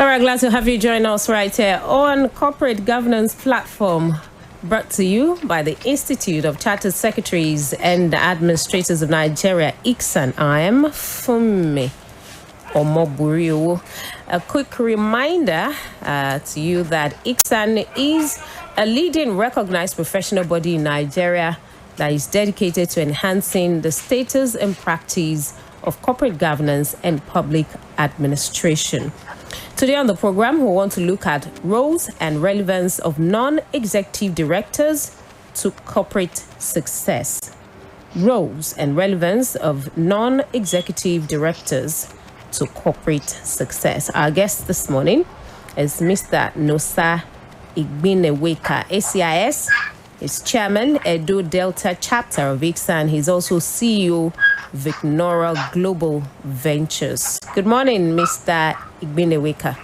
All right, glad to have you join us right here on Corporate Governance Platform, brought to you by the Institute of Chartered Secretaries and Administrators of Nigeria, ICSAN. I am Funmi Omoburiwo. A quick reminder to you that ICSAN is a leading recognized professional body in Nigeria that is dedicated to enhancing the status and practice of corporate governance and public administration. Today on the program, we want to look at roles and relevance of non-executive directors to corporate success. Roles and relevance of non-executive directors to corporate success. Our guest this morning is Mr. NOSA IGBINEWEKA, ACIS. He's chairman, Edo Delta chapter of ICSAN. He's also CEO, Vicnora Global Ventures. Good morning, Mr. IGBINEWEKA.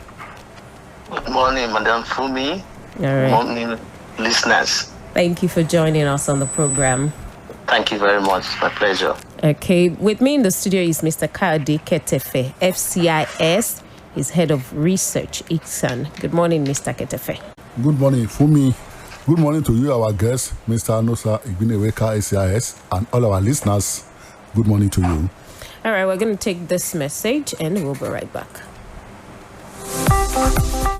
Good morning, Madam Funmi. All right. Good morning, listeners. Thank you for joining us on the program. Thank you very much. My pleasure. Okay, with me in the studio is Mr. Kayode Ketefe, FCIS. He's head of research, ICSAN. Good morning, Mr. Ketefe. Good morning, Funmi. Good morning to you, our guest, Mr. NOSA IGBINEWEKA, ACIS, and all our listeners. Good morning to you. All right, we're going to take this message and we'll be right back.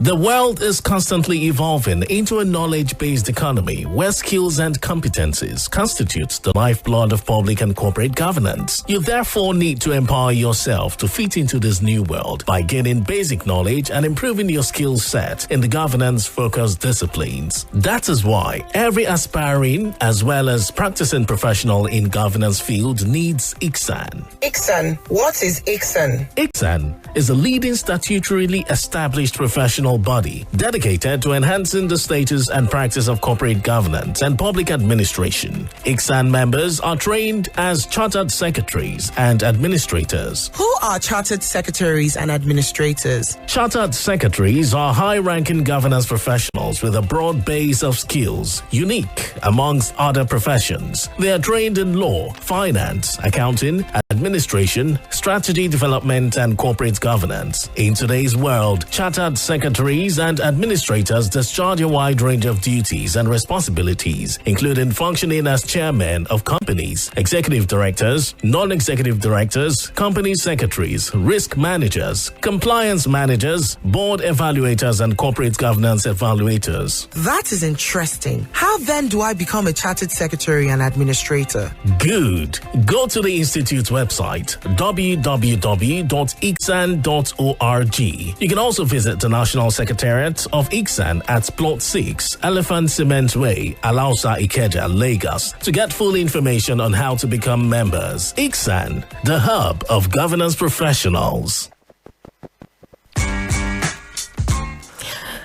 The world is constantly evolving into a knowledge-based economy where skills and competencies constitute the lifeblood of public and corporate governance. You therefore need to empower yourself to fit into this new world by gaining basic knowledge and improving your skill set in the governance-focused disciplines. That is why every aspiring as well as practicing professional in governance field needs ICSAN. ICSAN. What is ICSAN? ICSAN is a leading statutorily established professional body dedicated to enhancing the status and practice of corporate governance and public administration. ICSAN members are trained as chartered secretaries and administrators. Who are chartered secretaries and administrators? Chartered secretaries are high-ranking governance professionals with a broad base of skills, unique amongst other professions. They are trained in law, finance, accounting, administration, strategy development, and corporate governance. In today's world, chartered secretaries and administrators discharge a wide range of duties and responsibilities, including functioning as chairmen of companies, executive directors, non-executive directors, company secretaries, risk managers, compliance managers, board evaluators, and corporate governance evaluators. That is interesting. How then do I become a chartered secretary and administrator? Good. Go to the Institute's website, www.icsan.org. You can also visit the National Secretariat of ICSAN at Plot 6, Elephant Cement Way, Alausa, Ikeja, Lagos, to get full information on how to become members. ICSAN, the hub of governance professionals.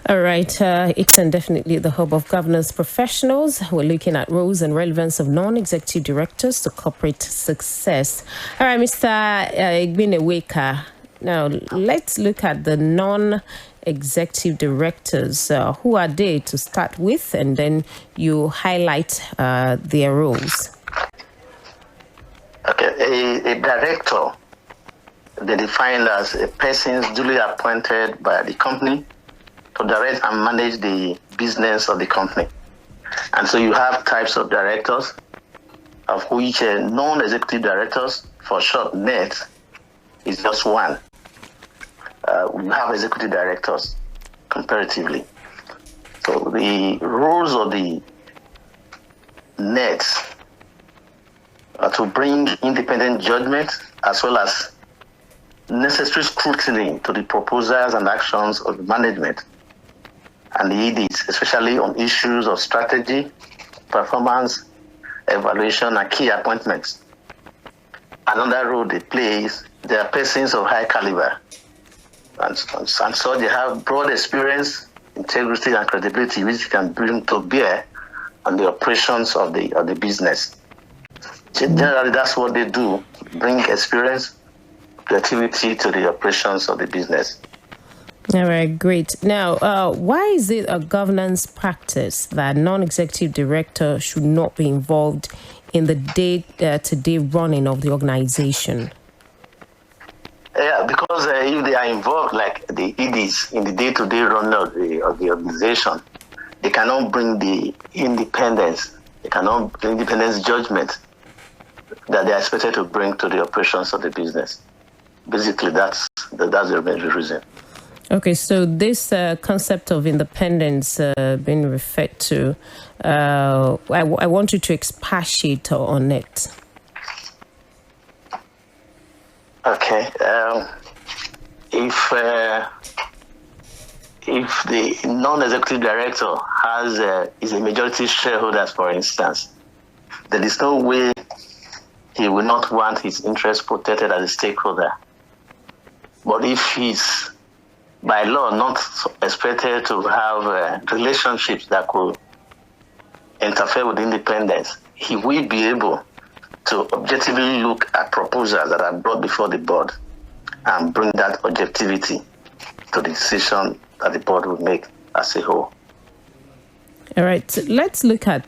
All right, ICSAN definitely the hub of governance professionals. We're looking at roles and relevance of non-executive directors to corporate success. All right, Mr. IGBINEWEKA. Now, let's look at the non-executive directors. Who are they to start with? And then you highlight their roles. Okay, a director, they define as a person duly appointed by the company to direct and manage the business of the company. And so you have types of directors, of which non-executive directors, for short, NED, is just one. We have executive directors comparatively. So the roles of the NEDs are to bring independent judgment as well as necessary scrutiny to the proposals and actions of the management and the EDs, especially on issues of strategy, performance, evaluation, and key appointments. Another role they play is they are persons of high caliber. And so they have broad experience, integrity, and credibility, which can bring to bear on the operations of the business. Generally, that's what they do, bring experience, creativity to the operations of the business. All right, great. Now, why is it a governance practice that non-executive director should not be involved in the day-to-day running of the organization? Yeah, because if they are involved, like the EDs, in the day-to-day running of the organization, they cannot bring the independence. They cannot bring independence judgment that they are expected to bring to the operations of the business. Basically, that's the main reason. Okay, so this concept of independence being referred to, I want you to expatiate on it. Okay. If the non-executive director is a majority shareholder, for instance, there is no way he will not want his interests protected as a stakeholder. But if he's by law not expected to have relationships that could interfere with independence, he will be able to objectively look at proposals that are brought before the board and bring that objectivity to the decision that the board will make as a whole. All right, so let's look at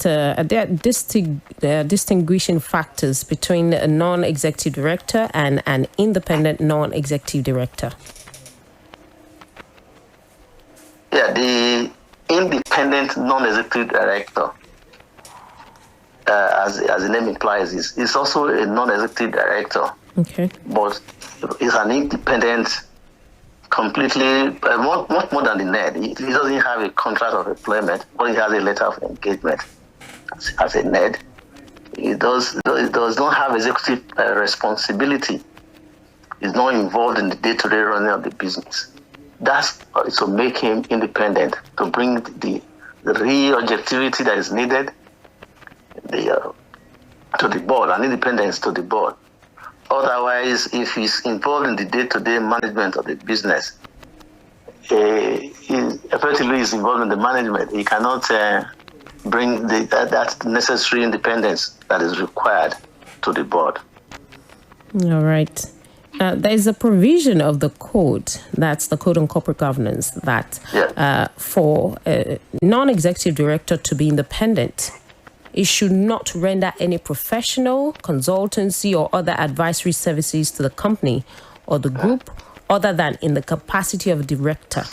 distinguishing factors between a non-executive director and an independent non-executive director. Yeah, the independent non-executive director, as the name implies, is also a non-executive director. Okay. But is an independent, completely, much more than the NED. He doesn't have a contract of employment, but he has a letter of engagement as a NED. He does not have executive responsibility. He's not involved in the day-to-day running of the business. That's to make him independent, to bring the real objectivity that is needed to the board, and independence to the board. Otherwise, if he's involved in the day-to-day management of the business, he effectively is involved in the management. He cannot bring that necessary independence that is required to the board. All right. There is a provision of the code, that's the Code on Corporate Governance, that for a non-executive director to be independent, it should not render any professional, consultancy, or other advisory services to the company or the group other than in the capacity of director.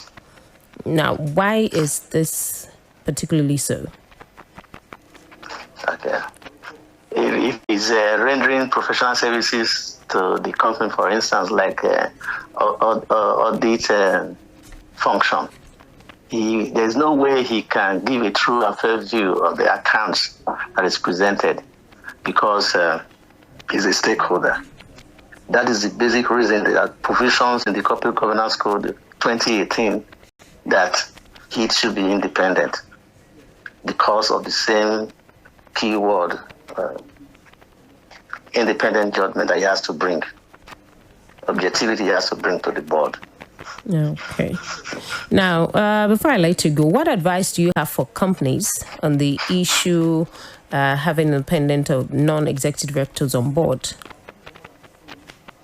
Now, why is this particularly so? Okay. If he's rendering professional services to the company, for instance, like audit function, there's no way he can give a true and fair view of the accounts that is presented because he's a stakeholder. That is the basic reason there are provisions in the Corporate Governance Code 2018 that he should be independent because of the same keyword, independent judgment that he has to bring, objectivity he has to bring to the board. Okay. Now, before I let you go, what advice do you have for companies on the issue having independent or non-executive directors on board?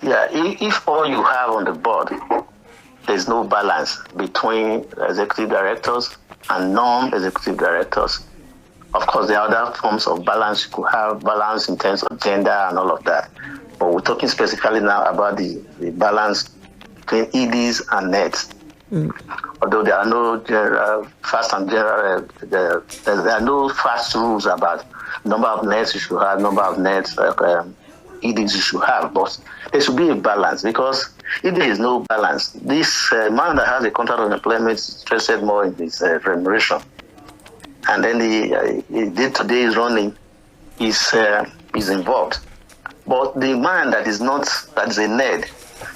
Yeah, if all you have on the board, there's no balance between executive directors and non-executive directors. Of course, there are other forms of balance. You could have balance in terms of gender and all of that. But we're talking specifically now about the balance between EDs and NEDs. Although there are no there are no fast rules about number of NEDs you should have, number of NEDs EDs you should have, but there should be a balance, because if there is no balance, this man that has a contract of employment is interested more in his remuneration, and then the day-to-day is running is involved. But the man that is a NED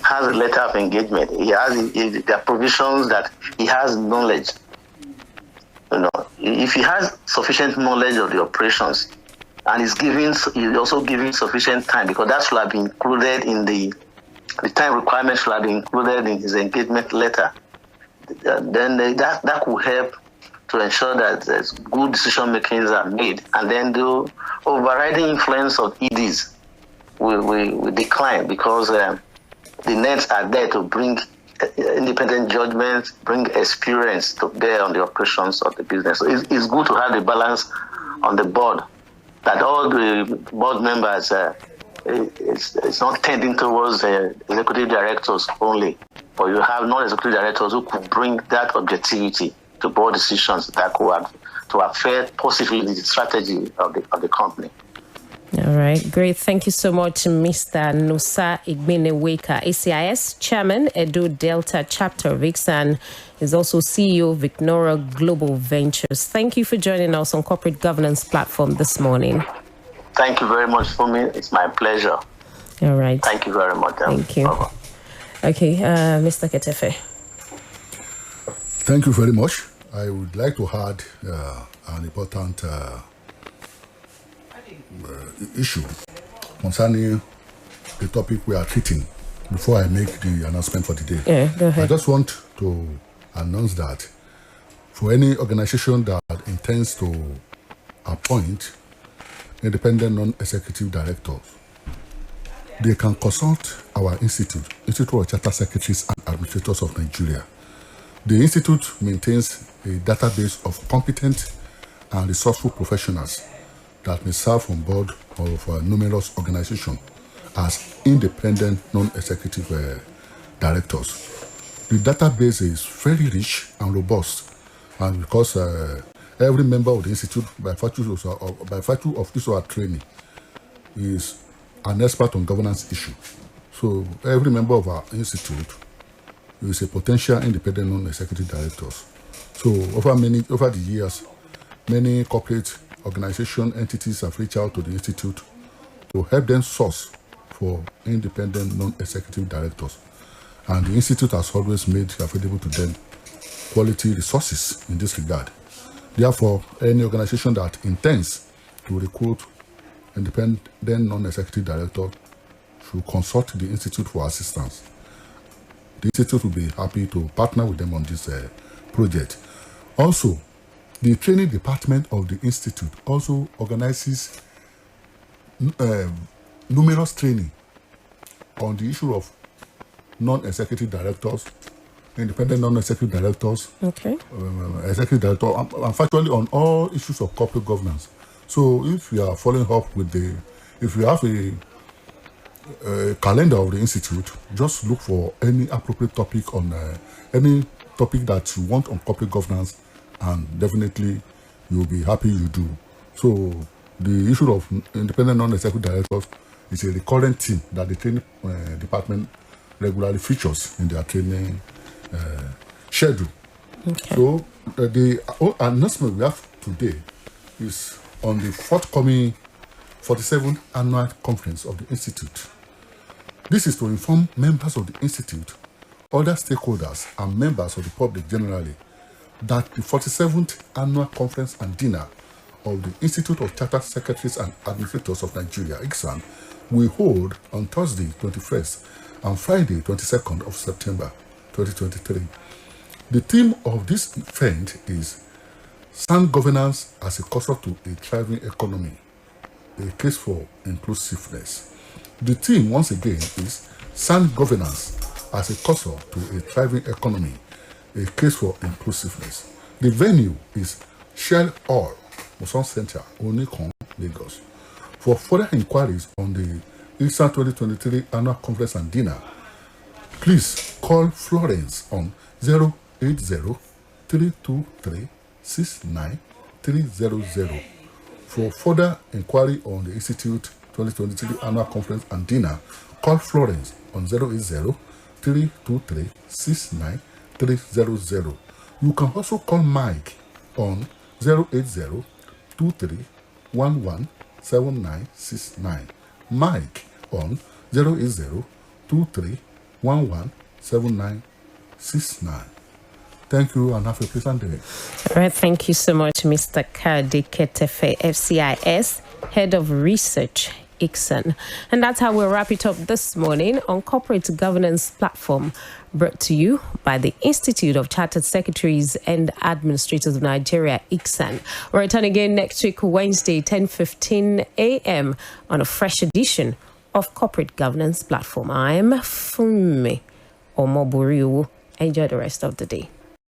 has a letter of engagement. There are provisions that he has knowledge. If he has sufficient knowledge of the operations, and he's also giving sufficient time, because that should have been included in the time requirement should have been included in his engagement letter. Then that will help to ensure that good decision makings are made, and then the overriding influence of EDs will decline, because the NEDs are there to bring independent judgment, bring experience to bear on the operations of the business. So it's good to have the balance on the board, that all the board members it's not tending towards executive directors only, but you have non-executive directors who could bring that objectivity to board decisions that could have to affect positively the strategy of the company. All right, great. Thank you so much, Mr. NOSA IGBINEWEKA, ACIS Chairman, Edo Delta Chapter of ICSAN, is also CEO of Ignora Global Ventures. Thank you for joining us on Corporate Governance Platform this morning. Thank you very much for me. It's my pleasure. All right. Thank you very much. Thank you. Bye-bye. Okay, Mr. Ketefe. Thank you very much. I would like to add an important issue concerning the topic we are treating before I make the announcement for the day. Yeah, go ahead. I just want to announce that for any organization that intends to appoint independent non-executive directors, they can consult our Institute of Charter Secretaries and Administrators of Nigeria. The Institute maintains a database of competent and resourceful professionals that may serve on board of numerous organizations as independent non-executive directors. The database is very rich and robust, and because every member of the Institute, by virtue of this our training, is an expert on governance issues. So every member of our Institute is a potential independent non-executive directors. So over the years, many corporate organization entities have reached out to the Institute to help them source for independent non-executive directors. And the Institute has always made available to them quality resources in this regard. Therefore, any organization that intends to recruit independent non-executive director should consult the Institute for assistance. The Institute will be happy to partner with them on this project. Also, the training department of the Institute also organizes numerous training on the issue of non-executive directors, independent non-executive directors, executive director, and factually on all issues of corporate governance. So if you are following up with if you have a calendar of the Institute, just look for any appropriate topic on any topic that you want on corporate governance, and definitely you'll be happy you do. So the issue of independent non-executive directors is a recurrent theme that the training department regularly features in their training schedule. So the announcement we have today is on the forthcoming 47th annual conference of the Institute. This is to inform members of the Institute, other stakeholders, and members of the public generally that the 47th annual conference and dinner of the Institute of Charter Secretaries and Administrators of Nigeria, ICSAN, will hold on Thursday, 21st and Friday, 22nd of September, 2023. The theme of this event is Sound Governance as a Caution to a Thriving Economy, a Case for Inclusiveness. The theme, once again, is Sound Governance as a Caution to a Thriving Economy, a Case for Inclusiveness. The venue is Shell Hall, Moson Center, Onikon, Lagos. For further inquiries on the ICSAN 2023 Annual Conference and Dinner, please call Florence on 080-323-69300. For further inquiry on the Institute 2023 Annual Conference and Dinner, call Florence on 080-323-69300. You can also call Mike on 080-2311-7969. Mike on 080-2311-7969. Thank you and have a pleasant day. All right, thank you so much, Mr. Kade Ketefe, FCIS, Head of Research, ICSAN. And that's how we'll wrap it up this morning on Corporate Governance Platform, brought to you by the Institute of Chartered Secretaries and Administrators of Nigeria, ICSAN. We'll return again next week, Wednesday, 10:15 a.m. on a fresh edition of Corporate Governance Platform. I'm Funmi Omoburiu. Enjoy the rest of the day.